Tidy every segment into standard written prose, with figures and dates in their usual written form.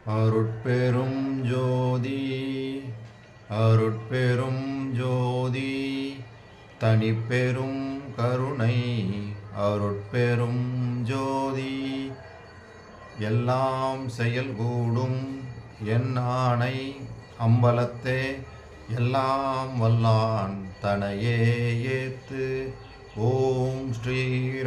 அருட்பெரும் ஜோதி அருட்பெரும் ஜோதி தனிப்பெரும் கருணை அருட்பெரும் ஜோதி எல்லாம் செயல்கூடும் என்னானை அம்பலத்தே எல்லாம் வல்லான் தனையே ஏத்து. ஓம் ஸ்ரீ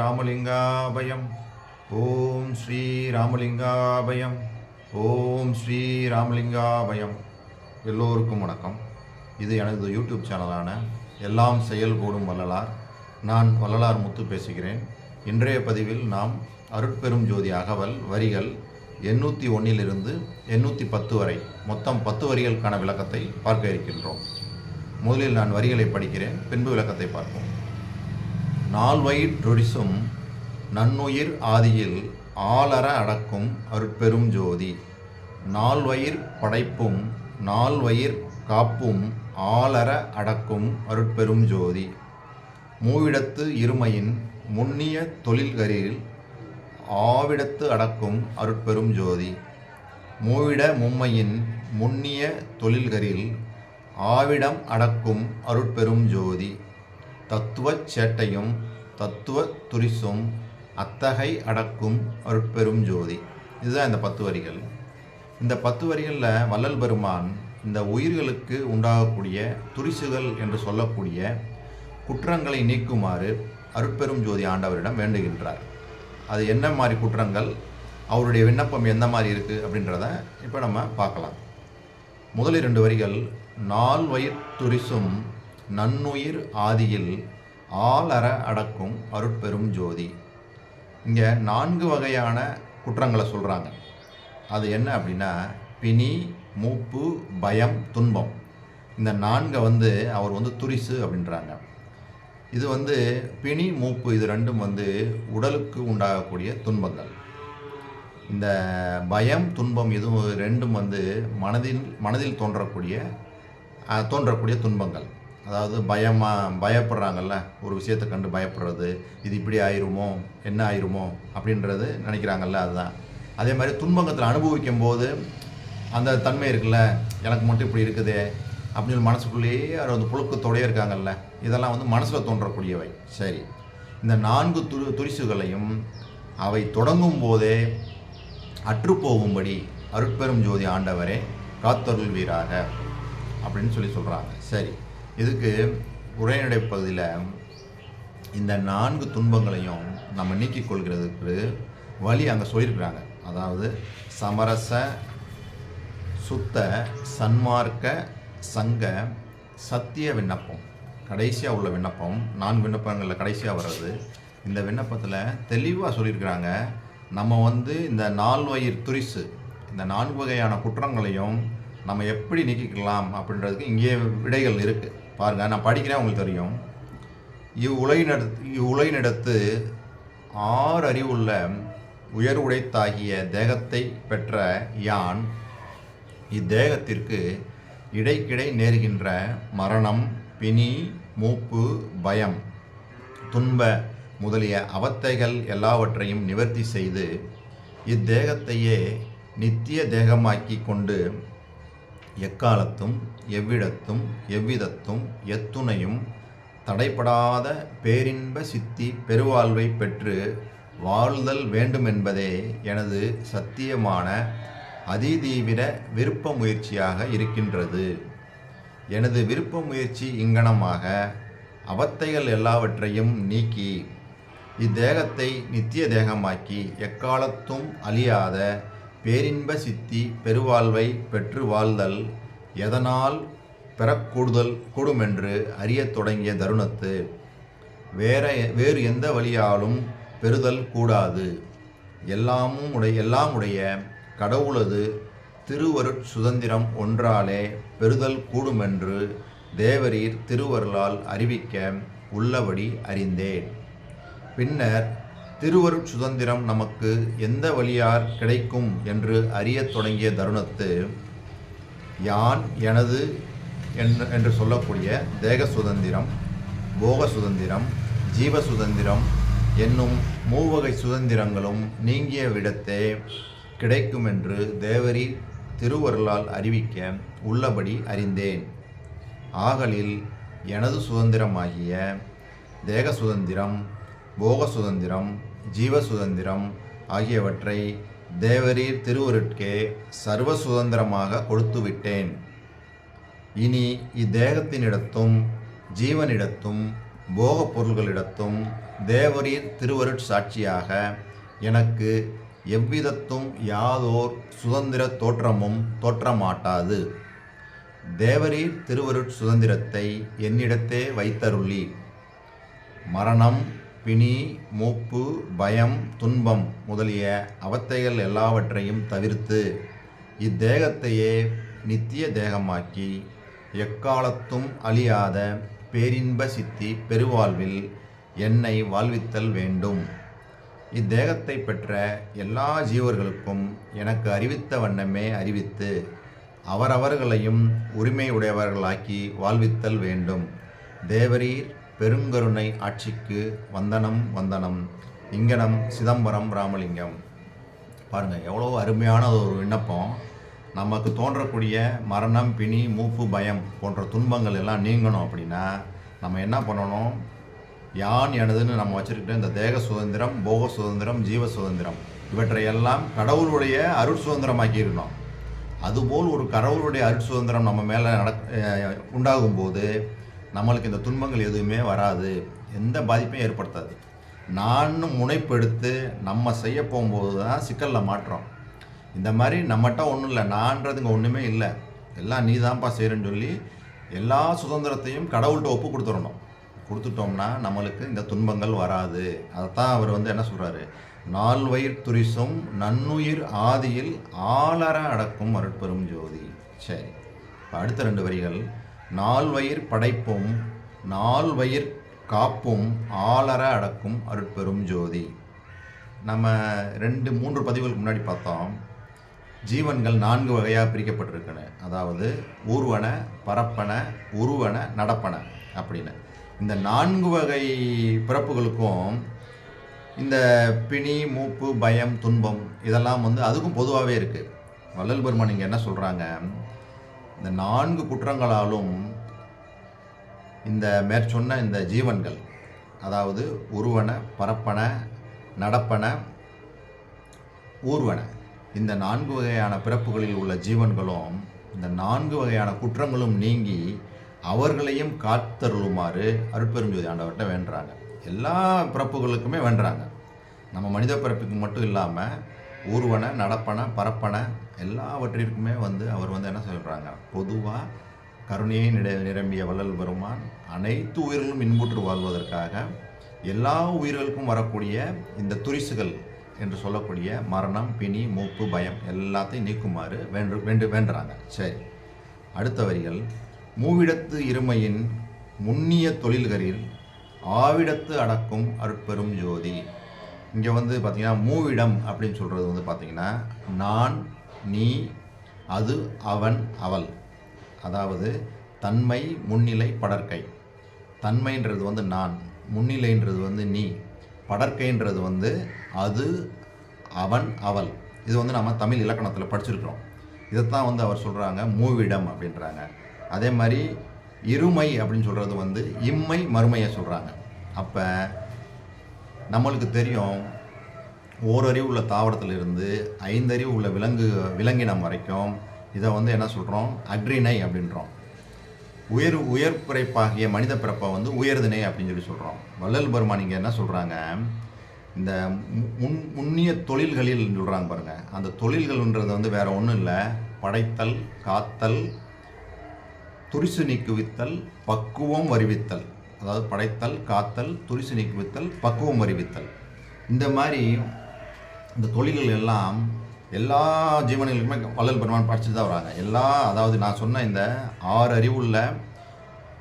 ராமலிங்காபயம். ஓம் ஸ்ரீ ராமலிங்காபயம். ஓம் ஸ்ரீ ராமலிங்காபயம். எல்லோருக்கும் வணக்கம். இது எனது யூடியூப் சேனலான எல்லாம் செயல்கூடும் வள்ளலார். நான் வள்ளலார் முத்து பேசுகிறேன். இன்றைய பதிவில் நாம் அருட்பெரும் ஜோதி அகவல் வரிகள் 801 810 வரை மொத்தம் 10 வரிகளுக்கான விளக்கத்தை பார்க்க இருக்கின்றோம். முதலில் நான் வரிகளை படிக்கிறேன், பின்பு விளக்கத்தை பார்ப்போம். நால்வயிற்றொரிசும் நன்னுயிர் ஆதியில் ஆலற அடக்கும் அருட்பெரும் ஜோதி. நால்வயிர் படைப்பும் நால்வயிர் காப்பும் ஆலற அடக்கும் அருட்பெரும் ஜோதி. மூவிடத்து இருமையின் முன்னிய தொழில்கரில் ஆவிடத்து அடக்கும் அருட்பெரும் ஜோதி. மூவிட மும்மையின் முன்னிய தொழில்கரில் ஆவிடம் அடக்கும் அருட்பெரும் ஜோதி. தத்துவச் சேட்டையும் தத்துவ துரிசும் அத்தகை அடக்கும் அருட்பெரும் ஜோதி. இதுதான் இந்த 10 வரிகள். இந்த 10 வரிகளில் வள்ளல் பெருமான் இந்த உயிர்களுக்கு உண்டாகக்கூடிய துரிசுகள் என்று சொல்லக்கூடிய குற்றங்களை நீக்குமாறு அருட்பெரும் ஜோதி ஆண்டவரிடம் வேண்டுகின்றார். அது என்ன மாதிரி குற்றங்கள், அவருடைய விண்ணப்பம் எந்த மாதிரி இருக்குது அப்படின்றத இப்போ நம்ம பார்க்கலாம். முதல் 2 வரிகள் நால்வயிற்றுரிசும் நன்னுயிர் ஆதியில் ஆலற அடக்கும் அருட்பெரும் ஜோதி. இங்கே 4 வகையான குற்றங்களை சொல்கிறாங்க. அது என்ன அப்படின்னா பிணி, மூப்பு, பயம், துன்பம். இந்த 4 அவர் துரிசு அப்படின்றாங்க. இது பிணி, மூப்பு இது ரெண்டும் உடலுக்கு உண்டாகக்கூடிய துன்பங்கள். இந்த பயம், துன்பம் இது ரெண்டும் மனதில் தோன்றக்கூடிய துன்பங்கள். அதாவது பயப்படுறாங்கல்ல, ஒரு விஷயத்தை கண்டு பயப்படுறது, இது இப்படி ஆயிருமோ என்ன ஆயிருமோ அப்படின்றது நினைக்கிறாங்கல்ல, அதுதான். அதே மாதிரி துன்பங்கத்தில் அனுபவிக்கும் போது அந்த தன்மை இருக்குல்ல, எனக்கு மட்டும் இப்படி இருக்குதே அப்படின்னு மனசுக்குள்ளேயே அவர் புழுக்கத்தோடையே இருக்காங்கல்ல, இதெல்லாம் மனசில் தோன்றக்கூடியவை. சரி, இந்த 4 துரிசுகளையும் அவை தொடங்கும் போதே அற்றுப்போகும்படி அருட்பெரும் ஜோதி ஆண்டவரே காத்தருள்வீராக அப்படின்னு சொல்கிறாங்க. சரி, இதுக்கு உரைநடை பகுதியில் இந்த 4 துன்பங்களையும் நம்ம நீக்கிக் கொள்கிறதுக்கு வழி அங்கே சொல்லியிருக்கிறாங்க. அதாவது சமரச சுத்த சன்மார்க்க சங்க சத்திய விண்ணப்பம், கடைசியாக உள்ள விண்ணப்பம். 4 விண்ணப்பங்களில் கடைசியாக வர்றது. இந்த விண்ணப்பத்தில் தெளிவாக சொல்லியிருக்கிறாங்க, நம்ம இந்த 4 வயிறு துரிசு, இந்த 4 வகையான குற்றங்களையும் நம்ம எப்படி நீக்கிக்கலாம் அப்படின்றதுக்கு இங்கே விடைகள் இருக்குது. பாருங்கள், நான் படிக்கிறேன், உங்களுக்கு தெரியும். இவ்வுலகினிடத்து 6 அறிவுள்ள உயர்வுடைத்தாகிய தேகத்தை பெற்ற யான் இத்தேகத்திற்கு இடைக்கிடை நேர்கின்ற மரணம், பிணி, மூப்பு, பயம், துன்ப முதலிய அவத்தைகள் எல்லாவற்றையும் நிவர்த்தி செய்து இத்தேகத்தையே நித்திய தேகமாக்கி கொண்டு எக்காலத்தும் எவ்விடத்தும் எவ்விதத்தும் எத்துணையும் தடைப்படாத பேரின்ப சித்தி பெருவாழ்வை பெற்று வாழ்தல் வேண்டுமென்பதே எனது சத்தியமான அதிதீவிர விருப்ப முயற்சியாக இருக்கின்றது. எனது விருப்ப முயற்சி இங்கனமாக அவத்தைகள் எல்லாவற்றையும் நீக்கி இத்தேகத்தை நித்திய தேகமாக்கி எக்காலத்தும் அழியாத பேரின்ப சித்தி பெருவாழ்வை பெற்று வாழ்தல் எதனால் கூடுமென்று அறியத் தொடங்கிய தருணத்து வேறு எந்த வழியாலும் பெறுதல் கூடாது. எல்லாமுடைய கடவுளது திருவருட் சுதந்திரம் ஒன்றாலே பெறுதல் கூடுமென்று தேவரீர் திருவருளால் அறிவிக்க உள்ளபடி அறிந்தேன். பின்னர் திருவருட் சுதந்திரம் நமக்கு எந்த வழியார் கிடைக்கும் என்று அறியத் தொடங்கிய தருணத்து யான் எனது என்று சொல்லக்கூடிய தேக சுதந்திரம், போக சுதந்திரம், ஜீவ சுதந்திரம் என்னும் மூவகை சுதந்திரங்களும் நீங்கிய விடத்தே கிடைக்கும் என்று தேவரீர் திருவருளால் அறிவிக்க உள்ளபடி அறிந்தேன். ஆகலில் எனது சுதந்திரமாகிய தேக சுதந்திரம், போக சுதந்திரம், ஜீவ சுதந்திரம் ஆகியவற்றை தேவரீர் திருவருட்கே சர்வ சுதந்திரமாக கொடுத்துவிட்டேன். இனி இத்தேகத்தினிடத்தும் ஜீவனிடத்தும் போகப் பொருள்களிடத்தும் தேவரீர் திருவருட் சாட்சியாக எனக்கு எவ்விதத்தும் யாதோர் சுதந்திர தோற்றமும் தோற்றமாட்டாது. தேவரீர் திருவருட் சுதந்திரத்தை என்னிடத்தே வைத்தருளி மரணம், பிணி, மூப்பு, பயம், துன்பம் முதலிய அவத்தைகள் எல்லாவற்றையும் தவிர்த்து இத்தேகத்தையே நித்திய தேகமாக்கி எக்காலத்தும் அழியாத பேரின்ப சித்தி பெருவாழ்வில் என்னை வாழ்வித்தல் வேண்டும். இத்தேகத்தை பெற்ற எல்லா ஜீவர்களுக்கும் எனக்கு அறிவித்த வண்ணமே அறிவித்து அவரவர்களையும் உரிமையுடையவர்களாக்கி வாழ்வித்தல் வேண்டும். தேவரீர் பெருங்கருணை ஆட்சிக்கு வந்தனம் வந்தனம். இங்கனம் சிதம்பரம் ராமலிங்கம். பாருங்கள், எவ்வளோ அருமையான ஒரு விண்ணப்பம். நமக்கு தோன்றக்கூடிய மரணம், பிணி, மூப்பு, பயம் போன்ற துன்பங்கள் எல்லாம் நீங்கணும் அப்படின்னா நம்ம என்ன பண்ணணும்? யான் எனதுன்னு நம்ம வச்சுருக்கிட்ட இந்த தேக சுதந்திரம், போக சுதந்திரம், ஜீவ சுதந்திரம் இவற்றையெல்லாம் கடவுளுடைய அருட் சுதந்திரமாக்கியிருக்கணும். அதுபோல் ஒரு கடவுளுடைய அருட் சுதந்திரம் நம்ம மேலே உண்டாகும்போது நம்மளுக்கு இந்த துன்பங்கள் எதுவுமே வராது, எந்த பாதிப்பையும் ஏற்படுத்தாது. நான் முனைப்பெடுத்து நம்ம செய்ய போகும்போது தான் சிக்கலில் மாற்றோம். இந்த மாதிரி நம்மகிட்ட ஒன்றும் இல்லை, நான்றதுங்க ஒன்றுமே இல்லை, எல்லாம் நீ தான்ப்பா செய்கிறேன்னு சொல்லி எல்லா சுதந்திரத்தையும் கடவுள்கிட்ட ஒப்பு கொடுத்துட்டோம்னா நம்மளுக்கு இந்த துன்பங்கள் வராது. அதைத்தான் அவர் என்ன சொல்கிறாரு? நால்வயிர் துரிசும் நன்னுயிர் ஆதியில் ஆளற அடக்கும் அருட்பெரும் ஜோதி. சரி, அடுத்த 2 வரிகள். நால்வயிர் படைப்பும் நால்வயிர் காப்பும் ஆளற அடக்கும் அருட்பெரும் ஜோதி. நம்ம 2-3 பதிவுகளுக்கு முன்னாடி பார்த்தோம், ஜீவன்கள் 4 வகையாக பிரிக்கப்பட்டிருக்கன. அதாவது ஊர்வன, பரப்பன, உருவன, நடப்பன அப்படின்னு. இந்த 4 வகை பிறப்புகளுக்கும் இந்த பிணி, மூப்பு, பயம், துன்பம் இதெல்லாம் அதுக்கும் பொதுவாகவே இருக்குது. வள்ளல் பெருமான் இங்கே என்ன சொல்கிறாங்க? இந்த 4 குற்றங்களாலும் இந்த மேற்சொன்ன இந்த ஜீவன்கள், அதாவது உருவன, பரப்பன, நடப்பன, ஊர்வன, இந்த 4 வகையான பிறப்புகளில் உள்ள ஜீவன்களும் இந்த 4 வகையான குற்றங்களும் நீங்கி அவர்களையும் காத்தருளுமாறு அருட்பெருஞ்சோதி ஆண்டவர்கிட்ட வேண்டுறாங்க. எல்லா பிறப்புகளுக்குமே வேண்டுறாங்க. நம்ம மனித பிறப்புக்கு மட்டும் இல்லாமல் ஊர்வன, நடப்பன, பரப்பன எல்லாவற்றிற்குமே அவர் என்ன சொல்கிறாங்க? பொதுவாக கருணையை நிரம்பிய வள்ளல் பெருமான் அனைத்து உயிர்களும் இன்புற்று வாழ்வதற்காக எல்லா உயிர்களுக்கும் வரக்கூடிய இந்த துரிசுகள் என்று சொல்லக்கூடிய மரணம், பிணி, மூப்பு, பயம் எல்லாத்தையும் நீக்குமாறு வேண்டுறாங்க. சரி, அடுத்த வரிகள். மூவிடத்து இருமையின் முன்னிய தொழில்களில் ஆவிடத்து அடக்கும் அருட்பெரும் ஜோதி. இங்கே பார்த்திங்கன்னா மூவிடம் அப்படின்னு சொல்கிறது பார்த்திங்கன்னா நான், நீ, அது, அவன், அவள். அதாவது தன்மை, முன்னிலை, படற்கை. தன்மைன்றது நான், முன்னிலைன்றது நீ, படற்கைன்றது அது, அவன், அவள். இது நம்ம தமிழ் இலக்கணத்தில் படிச்சிருக்கிறோம். இதைத்தான் அவர் சொல்கிறாங்க மூவிடம் அப்படின்றாங்க. அதே மாதிரி இருமை அப்படின்னு சொல்கிறது இம்மை, மறுமையை சொல்கிறாங்க. அப்போ நம்மளுக்கு தெரியும், ஓரறிவு உள்ள தாவரத்திலிருந்து 5 அறிவு உள்ள விலங்கினம் வரைக்கும் இதை என்ன சொல்கிறோம்? அக்ரிணை அப்படின்றோம். உயர் பிறப்பாகிய மனித பிறப்பை உயர்திணை அப்படின்னு சொல்லி சொல்கிறோம். வள்ளல் பெருமான் இங்கே என்ன சொல்கிறாங்க? இந்த முன்னிய தொழில்களில் சொல்கிறாங்க பாருங்கள். அந்த தொழில்கள்ன்றது வேறு ஒன்றும் இல்லை, படைத்தல், காத்தல், துரிசு நீக்குவித்தல், பக்குவம் வருவித்தல். அதாவது படைத்தல், காத்தல், துரிசு நீக்குவித்தல், பக்குவம் வருவித்தல். இந்த மாதிரி இந்த தொழில்கள் எல்லாம் எல்லா ஜீவன்களுக்குமே வள்ளல் பெருமான் படிச்சுட்டு தான் வராங்க. அதாவது நான் சொன்ன இந்த 6 அறிவுள்ள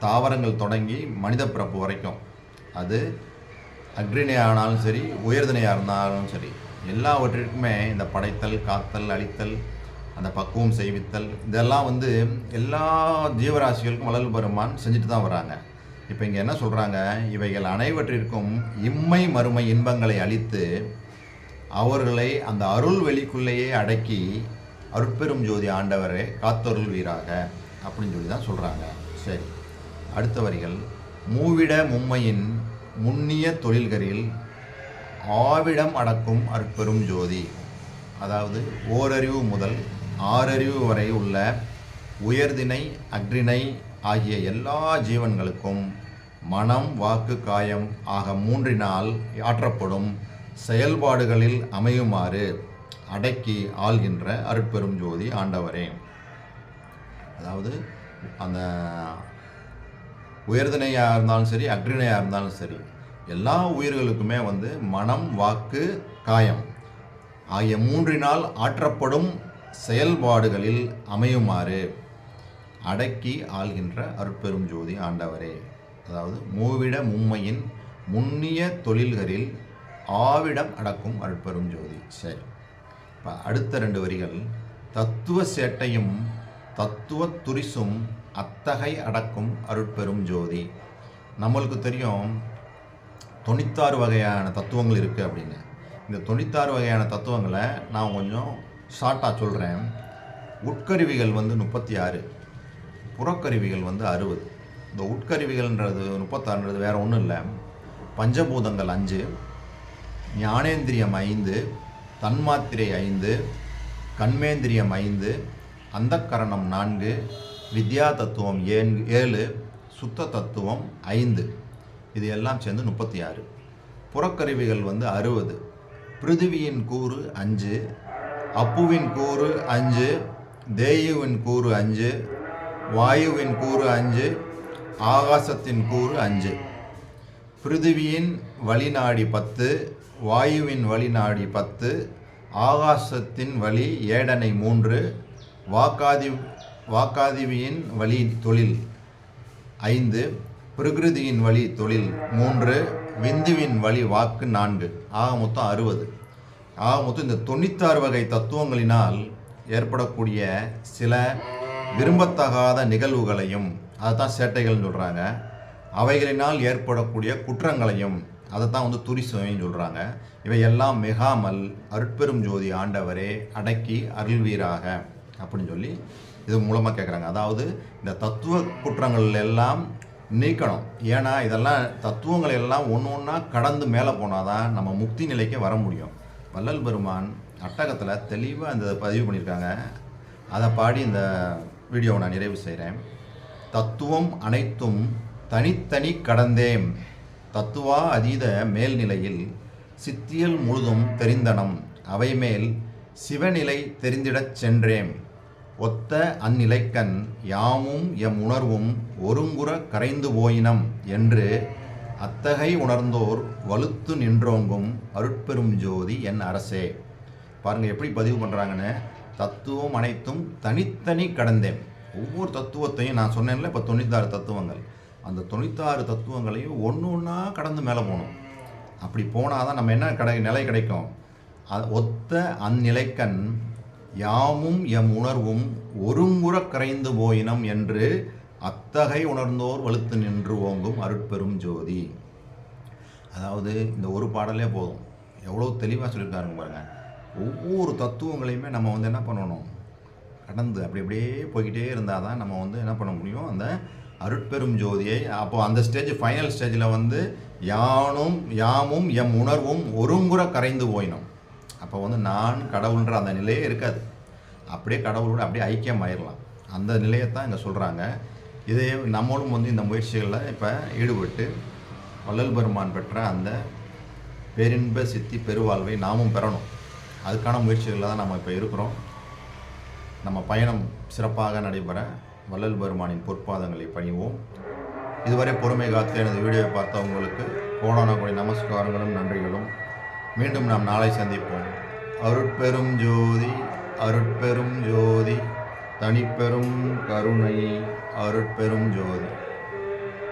தாவரங்கள் தொடங்கி மனித பிறப்பு வரைக்கும், அது அக்ரிணையாக ஆனாலும் சரி, உயர்திணையாக இருந்தாலும் சரி, எல்லாவற்றிற்குமே இந்த படைத்தல், காத்தல், அழித்தல், அந்த பக்குவம் செய்வித்தல் இதெல்லாம் எல்லா ஜீவராசிகளுக்கும் வள்ளல் பெருமான் செஞ்சுட்டு தான் வராங்க. இப்போ இங்கே என்ன சொல்கிறாங்க? இவைகள் அனைவற்றிற்கும் இம்மை மறுமை இன்பங்களை அளித்து அவர்களை அந்த அருள் வெளிக்குள்ளேயே அடக்கி அருட்பெரும் ஜோதி ஆண்டவரை காத்தருள்வீராக அப்படின்னு சொல்லி தான் சொல்கிறாங்க. சரி, அடுத்த வரிகள். மூவிட மும்மையின் முன்னிய தொழில்களில் ஆவிடம் அடக்கும் அருட்பெரும் ஜோதி. அதாவது ஓரறிவு முதல் ஆறறிவு வரை உள்ள உயர்திணை அக்ரிணை ஆகிய எல்லா ஜீவன்களுக்கும் மனம் வாக்கு காயம் ஆக மூன்றினால் ஆற்றப்படும் செயல்பாடுகளில் அமையுமாறு அடக்கி ஆள்கின்ற அருட்பெரும் ஜோதி ஆண்டவரே. அதாவது அந்த உயர்திணையாக இருந்தாலும் சரி அக்ரிணையாக இருந்தாலும் சரி எல்லா உயிர்களுக்குமே மனம் வாக்கு காயம் ஆகிய மூன்றினால் ஆற்றப்படும் செயல்பாடுகளில் அமையுமாறு அடக்கி ஆள்கின்ற அருட்பெரும் ஜோதி ஆண்டவரே. அதாவது மூவிட மும்மையின் முன்னிய தொழில்களில் ஆவிடம் அடக்கும் அருட்பெரும் ஜோதி. சரி, இப்போ அடுத்த 2 வரிகள். தத்துவ சேட்டையும் தத்துவ துரிசும் அத்தகை அடக்கும் அருட்பெரும் ஜோதி. நம்மளுக்கு தெரியும் 96 வகையான தத்துவங்கள் இருக்குது அப்படின்னு. இந்த 96 வகையான தத்துவங்களை நான் கொஞ்சம் ஷார்ட்டாக சொல்கிறேன். உட்கருவிகள் 36, புறக்கருவிகள் 60. இந்த உட்கருவிகள்ன்றது 36ன்றது வேறு ஒன்றும் இல்லை. பஞ்சபூதங்கள் 5, ஞானேந்திரியம் 5, தன்மாத்திரை 5, கண்மேந்திரியம் 5, அந்தக்கரணம் 4, வித்யா தத்துவம் 7, சுத்த தத்துவம் 5. இது எல்லாம் சேர்ந்து 36. புறக்கருவிகள் 60. பிருதிவியின் கூறு 5, அப்புவின் கூறு 5, தேயுவின் கூறு 5, வாயுவின் கூறு 5, ஆகாசத்தின் கூறு 5. பிருதிவியின் வழிநாடி 10, வாயுவின் வழிநாடி 10, ஆகாசத்தின் வழி ஏடனை 3, வாக்காதிவியின் வழி தொழில் 5, பிரகிருதியின் வழி தொழில் 3, விந்துவின் வழி வாக்கு 4. ஆக மொத்தம் 60. ஆக மொத்தம் இந்த 96 வகை தத்துவங்களினால் ஏற்படக்கூடிய சில விரும்பத்தகாத நிகழ்வுகளையும் அதைத்தான் சேட்டைகள்னு சொல்கிறாங்க. அவைகளினால் ஏற்படக்கூடிய குற்றங்களையும் அதைத்தான் துரிசைன்னு சொல்கிறாங்க. இவையெல்லாம் மிகாமல் அருட்பெரும் ஜோதி ஆண்டவரே அடக்கி அருள்வீராக அப்படின்னு சொல்லி இது மூலமாக கேட்குறாங்க. அதாவது இந்த தத்துவ குற்றங்கள் எல்லாம் நீக்கணும். ஏன்னா இதெல்லாம் தத்துவங்கள் எல்லாம் ஒன்று ஒன்றா கடந்து மேலே போனால் தான் நம்ம முக்தி நிலைக்கு வர முடியும். வள்ளல் பெருமான் அட்டகத்தில் தெளிவாக இந்த பதிவு பண்ணியிருக்காங்க. அதை பாடி இந்த வீடியோவை நான் நிறைவு செய்கிறேன். தத்துவம் அனைத்தும் தனித்தனி கடந்தேம், தத்துவா அதீத மேல்நிலையில் சித்தியல் முழுதும் தெரிந்தனம், அவை மேல் சிவநிலை தெரிந்திடச் சென்றேம், ஒத்த அந்நிலைக்கண் யாமும் எம் உணர்வும் ஒருங்குற கரைந்து போயினம் என்று அத்தகை உணர்ந்தோர் வலுத்து நின்றோங்கும் அருட்பெரும் ஜோதி என் அரசே. பாருங்கள் எப்படி பதிவு பண்ணுறாங்கன்னு. தத்துவம் அனைத்தும் தனித்தனி கடந்தேன். ஒவ்வொரு தத்துவத்தையும் நான் சொன்னேன்ல, இப்போ 96 தத்துவங்கள். அந்த 96 தத்துவங்களையும் ஒன்று ஒன்றா கடந்து மேலே போகணும். அப்படி போனால் தான் நம்ம என்ன நிலை கிடைக்கும். ஒத்த அந்நிலைக்கண் யாமும் எம் உணர்வும் ஒருங்குற கரைந்து போயினம் என்று அத்தகை உணர்ந்தோர் வலுத்து நின்று ஓங்கும் அருட்பெரும் ஜோதி. அதாவது இந்த ஒரு பாடலே போதும், எவ்வளோ தெளிவாக சொல்லியிருக்காருங்க பாருங்கள். ஒவ்வொரு தத்துவங்களையுமே நம்ம என்ன பண்ணணும், கடந்து அப்படி அப்படியே போய்கிட்டே இருந்தால் தான் நம்ம என்ன பண்ண முடியும், அந்த அருட்பெரும் ஜோதியை. அப்போது அந்த ஸ்டேஜ் ஃபைனல் ஸ்டேஜில் யாமும் எம் உணர்வும் ஒருங்குற கரைந்து போயினோம். அப்போ நான் கடவுள்ன்ற அந்த நிலையே இருக்காது. அப்படியே கடவுளோட அப்படியே ஐக்கியம் ஆயிடலாம். அந்த நிலையை தான் இங்கே சொல்கிறாங்க. இதே நம்மளும் இந்த முயற்சிகளில் இப்போ ஈடுபட்டு வள்ளல் பெருமான் பெற்ற அந்த பேரின்ப சித்தி பெருவாழ்வை நாமும் பெறணும். அதுக்கான முயற்சிகளில் தான் நம்ம இப்போ இருக்கிறோம். நம்ம பயணம் சிறப்பாக நடைபெற வள்ளல் பெருமானின் பொற்பாதங்களை பணிவோம். இதுவரை பொறுமை காத்து எனது வீடியோவை பார்த்த உங்களுக்கு கோடான கோடி நமஸ்காரங்களும் நன்றிகளும். மீண்டும் நாம் நாளை சந்திப்போம். அருட்பெரும் ஜோதி, அருட்பெரும் ஜோதி, தனிப்பெரும் கருணை, அருட்பெரும் ஜோதி.